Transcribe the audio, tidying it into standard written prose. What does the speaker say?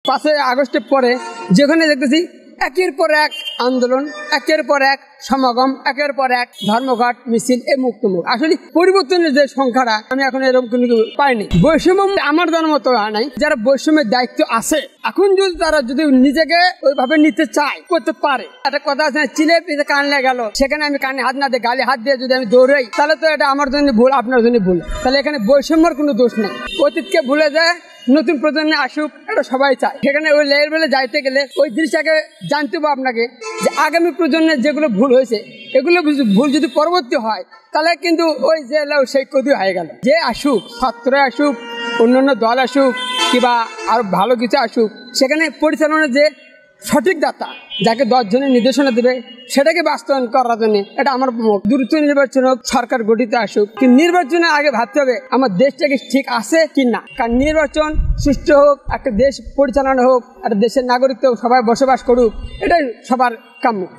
5ই আগস্টের পরে যেখানে দেখতেছি একের পর এক আন্দোলন, একের পর এক সমাগম, একের পর এক ধর্মঘট মিছিল এ মুক্তমুখ। আসলে পরিবর্তনের যে সংখ্যাটা আমি এখন এরকম কোনো পাইনি। বৈষম্য আমার জানার মতো হয় নাই। যারা বৈষম্যের দায়িত্ব আছে এখন যদি তারা যদি নিজেকে ওইভাবে নিতে চায় করতে পারে। একটা কথা আছে চিলে পিঠে কান লেগে গেল, সেখানে আমি কানে হাত না দিয়ে গালে হাত দিয়ে যদি আমি দৌড়াই তাহলে তো এটা আমার জন্য ভুল, আপনার জন্য ভুল। তাহলে এখানে বৈষম্যের কোনো দোষ নেই। অতীতকে ভুলে যায়, নতুন প্রজন্মে আসুক, এটা সবাই চায়। সেখানে ওই লেভেলে যাইতে গেলে ওই জিনিসটাকে জানতে হবে আপনাকে যে আগামী প্রজন্মের যেগুলো ভুল হয়েছে এগুলো ভুল যদি পরবর্তী হয় তাহলে কিন্তু ওই যে সেই কদি হয়ে গেল। যে আসুক, ছাত্ররা আসুক, অন্যান্য দল আসুক, কিংবা আরো ভালো কিছু আসুক, সেখানে পরিচালনার যে সঠিক দাতা যাকে 10 জনের নির্দেশনা দেবে সেটাকে বাস্তবায়ন করার জন্য এটা আমার দ্রুত নির্বাচন হোক, সরকার গঠিত আসুক, কিন্তু নির্বাচনের আগে ভাবতে হবে আমার দেশটাকে ঠিক আছে কি না। কারণ নির্বাচন সুষ্ঠু হোক, একটা দেশ পরিচালনা হোক, একটা দেশের নাগরিক সবাই বসবাস করুক, এটাই সবার কাম্য।